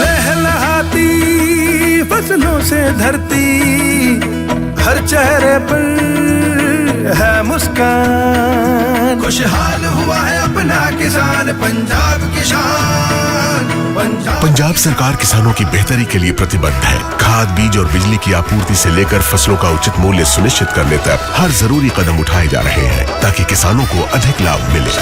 लहलहाती फसलों से धरती, हर चेहरे पर है मुस्कान, खुशहाल हुआ है अपना किसान, पंजाब किसान। पंजाब सरकार किसानों की बेहतरी के लिए प्रतिबद्ध है। खाद, बीज और बिजली की आपूर्ति से लेकर फसलों का उचित मूल्य सुनिश्चित करने तक हर जरूरी कदम उठाए जा रहे हैं ताकि किसानों को अधिक लाभ मिले।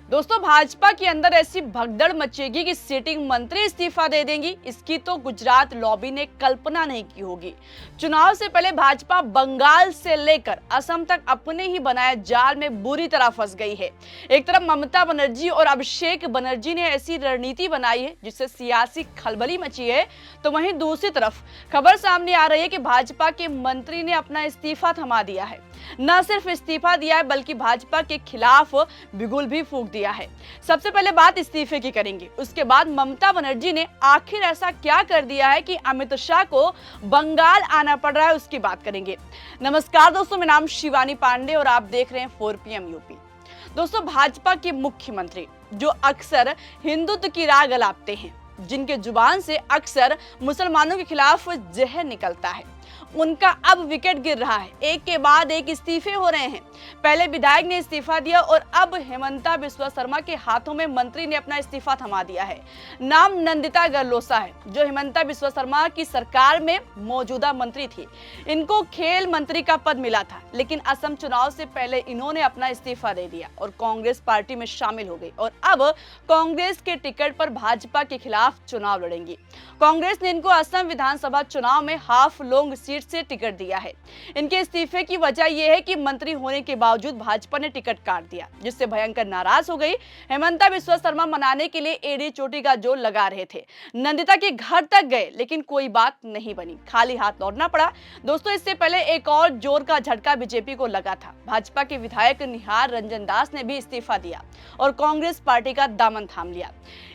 दोस्तों, भाजपा के अंदर ऐसी भगदड़ मचेगी कि सिटिंग मंत्री इस्तीफा दे देंगी, इसकी तो गुजरात लॉबी ने कल्पना नहीं की होगी। चुनाव से पहले भाजपा बंगाल से लेकर असम तक अपने ही बनाए जाल में बुरी तरह फंस गई है। एक तरफ ममता बनर्जी और अभिषेक बनर्जी ने ऐसी रणनीति बनाई है जिससे सियासी खलबली मची है, तो वहीं दूसरी तरफ खबर सामने आ रही है कि भाजपा के मंत्री ने अपना इस्तीफा थमा दिया है। न सिर्फ इस्तीफा दिया है बल्कि भाजपा के खिलाफ बिगुल भी फूंक दिया है। सबसे पहले बात इस्तीफे की करेंगे, उसके बाद ममता बनर्जी ने आखिर ऐसा क्या कर दिया है कि अमित शाह को बंगाल आना पड़ रहा है, उसकी बात करेंगे। नमस्कार दोस्तों, मेरा नाम शिवानी पांडे और आप देख रहे हैं 4PM यूपी। दोस्तों, भाजपा के मुख्यमंत्री जो अक्सर हिंदुत्व की राग अलापते हैं, जिनके जुबान से अक्सर मुसलमानों के खिलाफ जहर निकलता है, उनका अब विकेट गिर रहा है। एक के बाद एक इस्तीफे हो रहे हैं। पहले विधायक ने इस्तीफा दिया और अब हेमंता बिस्वा शर्मा के हाथों में मंत्री ने अपना इस्तीफा थमा दिया है। नाम नंदिता गरलोसा है, जो हेमंता बिस्वा शर्मा की सरकार में मौजूदा मंत्री थी। इनको खेल मंत्री का पद मिला था, लेकिन असम चुनाव से पहले इन्होंने अपना इस्तीफा दे दिया और कांग्रेस पार्टी में शामिल हो गई और अब कांग्रेस के टिकट पर भाजपा के खिलाफ चुनाव लड़ेंगी। कांग्रेस ने इनको असम विधानसभा चुनाव में हाफ लोंग सीट से टिकट दिया है। इनके इस्तीफे की वजह यह है कि मंत्री होने के बावजूद भाजपा ने टिकट काट दिया, जिससे भयंकर नाराज हो गई। हेमंता बिस्वा शर्मा मनाने के लिए एड़ी चोटी का जोर लगा रहे थे। नंदिता के घर तक गए, लेकिन कोई बात नहीं बनी, खाली हाथ लौटना पड़ा। दोस्तों, इससे पहले एक और जोर का झटका बीजेपी को लगा था। भाजपा के विधायक निहार रंजन दास ने भी इस्तीफा दिया और कांग्रेस पार्टी का दामन थाम लिया।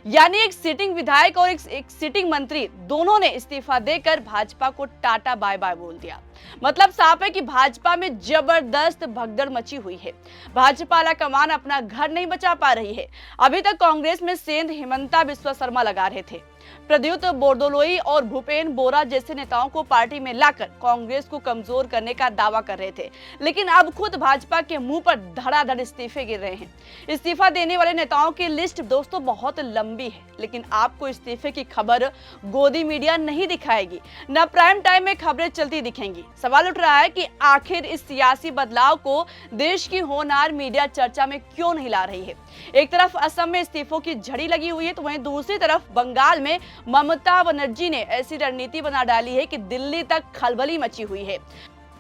यानी एक सिटिंग विधायक और एक सिटिंग मंत्री दोनों ने इस्तीफा देकर भाजपा को टाटा बाय बाय बोल दिया। मतलब साफ है कि भाजपा में जबरदस्त भगदड़ मची हुई है। भाजपा आलाकमान अपना घर नहीं बचा पा रही है। अभी तक कांग्रेस में सेंध हेमंता बिस्वा शर्मा लगा रहे थे। प्रद्युत बोरदोलोई और भूपेन बोरा जैसे नेताओं को पार्टी में लाकर कांग्रेस को कमजोर करने का दावा कर रहे थे, लेकिन अब खुद भाजपा के मुंह पर धड़ाधड़ इस्तीफे गिर रहे हैं। इस्तीफा देने वाले नेताओं की लिस्ट दोस्तों बहुत लंबी है, लेकिन आपको इस्तीफे की खबर गोदी मीडिया नहीं दिखाएगी, न प्राइम टाइम में खबरें चलती दिखेंगी। सवाल उठ रहा है कि आखिर इस सियासी बदलाव को देश की होनहार मीडिया चर्चा में क्यों नहीं ला रही है। एक तरफ असम में इस्तीफों की झड़ी लगी हुई है, तो वहीं दूसरी तरफ बंगाल में ममता बनर्जी ने ऐसी रणनीति बना डाली है कि दिल्ली तक खलबली मची हुई है।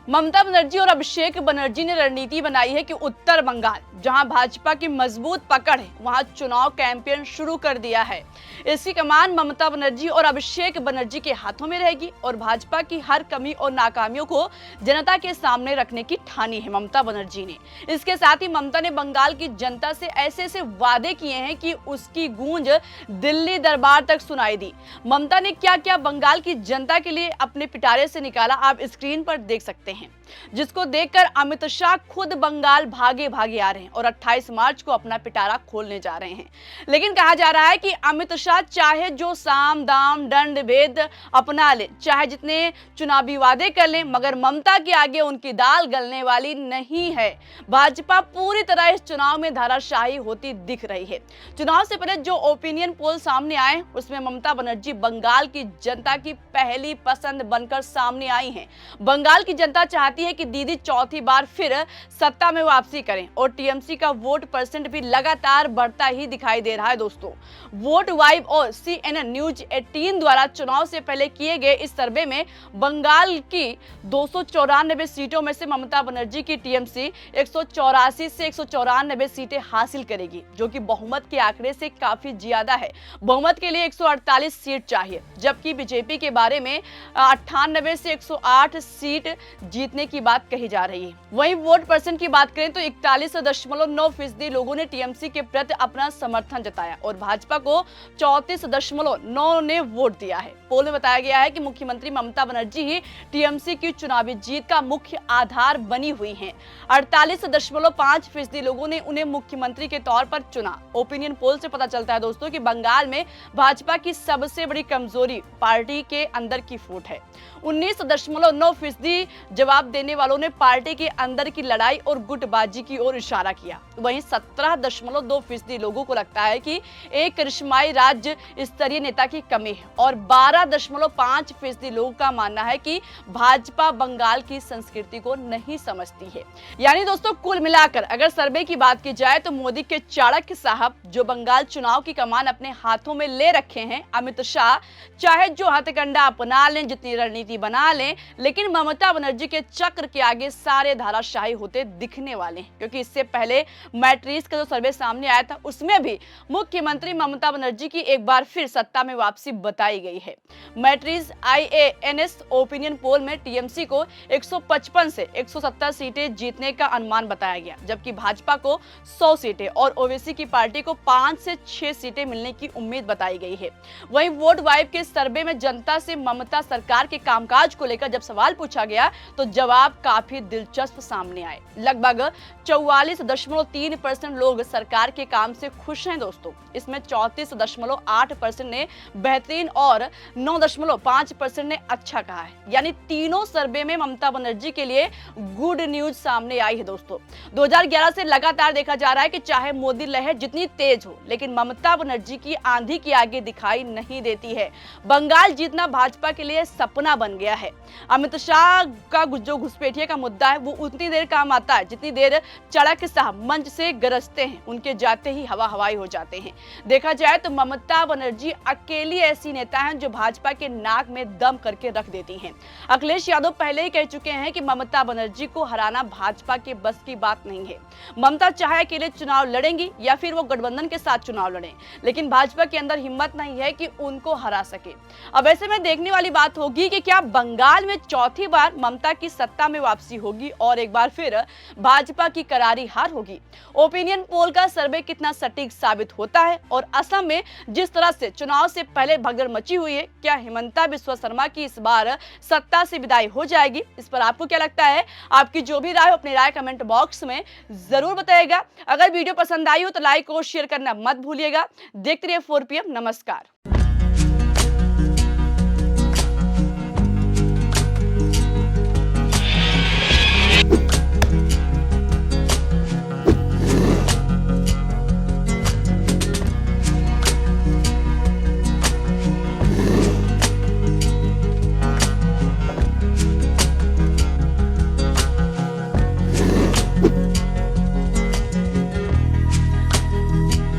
ममता बनर्जी और अभिषेक बनर्जी ने रणनीति बनाई है कि उत्तर बंगाल, जहां भाजपा की मजबूत पकड़ है, वहां चुनाव कैंपेन शुरू कर दिया है। इसकी कमान ममता बनर्जी और अभिषेक बनर्जी के हाथों में रहेगी और भाजपा की हर कमी और नाकामियों को जनता के सामने रखने की ठानी है ममता बनर्जी ने। इसके साथ ही ममता ने बंगाल की जनता से ऐसे ऐसे वादे किए हैं कि उसकी गूंज दिल्ली दरबार तक सुनाई दी। ममता ने क्या क्या बंगाल की जनता के लिए अपने पिटारे से निकाला, आप स्क्रीन पर देख सकते हैं, जिसको देखकर अमित शाह खुद बंगाल भागे भागे आ रहे हैं और 28 मार्च को अपना पिटारा खोलने जा रहे हैं। लेकिन कहा जा रहा है कि अमित शाह चाहे जो साम दाम दंड भेद अपना ले, चाहे जितने चुनावी वादे कर ले, मगर ममता के आगे उनकी दाल गलने वाली नहीं है। भाजपा पूरी तरह इस चुनाव में धाराशाही होती दिख रही है। चुनाव से पहले जो ओपिनियन पोल सामने आए, उसमें ममता बनर्जी बंगाल की जनता की पहली पसंद बनकर सामने आई हैं। बंगाल की जनता चाहती है कि दीदी चौथी बार फिर सत्ता में वापसी करें और टीएमसी का वोट परसेंट भी लगातार बढ़ता ही दिखाई दे रहा है। दोस्तों, वोट वाइब और CNN न्यूज 18 द्वारा चुनाव से पहले किए गए इस सर्वे में बंगाल की 294 सीटों में से ममता बनर्जी की टीएमसी 184 से 194 सीटें हासिल करेगी, जो कि बहुमत के आंकड़े से काफी ज्यादा है। बहुमत के लिए 148 सीट चाहिए, जबकि बीजेपी के बारे में 98 से 108 सीट जीतने की बात कही जा रही है। वहीं वोट परसेंट की बात करें तो 41.9% लोगों ने टीएमसी के प्रति अपना समर्थन जताया और भाजपा को 34.9 ने वोट दिया है। पोल में बताया गया है कि मुख्यमंत्री ममता बनर्जी ही टीएमसी की चुनावी जीत का मुख्य आधार बनी हुई हैं। 48.5% लोगों ने उन्हें मुख्यमंत्री के तौर पर चुना। ओपिनियन पोल से पता चलता है दोस्तों कि बंगाल में भाजपा की सबसे बड़ी कमजोरी पार्टी के अंदर की फूट है। 19.9% जवाब देने वालों ने पार्टी के अंदर की लड़ाई और गुटबाजी की ओर इशारा किया। वहीं 17.2% लोगों को लगता है कि एक करिश्माई राज्य स्तरीय नेता की कमी है और 12.5% लोगों का मानना है कि भाजपा बंगाल की संस्कृति को नहीं समझती है। यानी दोस्तों कुल मिलाकर अगर सर्वे की बात की जाए तो मोदी के चाणक्य साहब जो बंगाल चुनाव की कमान अपने हाथों में ले रखे हैं, अमित शाह चाहे जो हथकंडा अपना लें, जितनी रणनीति बना लें, लेकिन ममता बनर्जी के चक्र के आगे सारे धाराशाही होते दिखने वाले हैं। क्योंकि इससे पहले मैट्रिक्स का जो सर्वे सामने आया था उसमें भी मुख्यमंत्री ममता बनर्जी की एक बार फिर सत्ता में वापसी बताई गई है। मैट्रिक्स IANS ओपिनियन पोल में टीएमसी को 155 से 170 सीटें जीतने का अनुमान बताया गया, जबकि भाजपा को 100 सीटें और ओवैसी की पार्टी को 5 से 6 सीटें मिलने की उम्मीद बताई गई है। वहीं वोट वाइब के सर्वे में जनता से ममता सरकार के कामकाज को लेकर जब सवाल पूछा गया तो जवाब काफी दिलचस्प सामने आए। लगभग 44.3% लोग सरकार के काम से खुश हैं दोस्तों। इसमें 34.8% ने बेहतरीन और 9.5% ने अच्छा कहा है। यानी तीनों सर्वे में ममता बनर्जी के लिए गुड न्यूज सामने आई है दोस्तों। 2011 से लगातार देखा जा रहा है कि चाहे मोदी लहर जितनी तेज हो, लेकिन ममता बनर्जी की आंधी की आगे दिखाई नहीं देती है। बंगाल जीतना भाजपा के लिए सपना बन गया है। अमित शाह का जो घुसपैठिया का मुद्दा है वो उतनी देर काम आता है जितनी देर चाणक्य साहब मंच से गरजते हैं, उनके जाते ही हवा हवाई हो जाते हैं। देखा जाए तो ममता बनर्जी अकेली ऐसी नेता हैं जो भाजपा के नाक में दम करके रख देती हैं। अखिलेश यादव पहले ही कह चुके हैं कि ममता बनर्जी को हराना भाजपा के बस की बात नहीं है। ममता चाहे अकेले चुनाव लड़ेंगी या फिर वो गठबंधन के साथ चुनाव लड़ें, लेकिन भाजपा के अंदर हिम्मत नहीं है कि उनको हरा सके। अब ऐसे में देखने वाली बात होगी कि क्या बंगाल में चौथी बार ममता की सत्ता में वापसी होगी और एक बार फिर भाजपा की करारी हार होगी। ओपिनियन पोल का सर्वे कितना सटीक साबित होता है और असम में जिस तरह से चुनाव से पहले भगदड़ मची हुई है, क्या हिमंता बिस्वा शर्मा की इस बार सत्ता से विदाई हो जाएगी? इस पर आपको क्या लगता है? आपकी जो भी राय हो अपनी राय कमेंट बॉक्स में जरूर बताइएगा। अगर वीडियो पसंद आई हो तो लाइक और शेयर करना मत भूलिएगा। देखते रहिए 4PM। नमस्कार।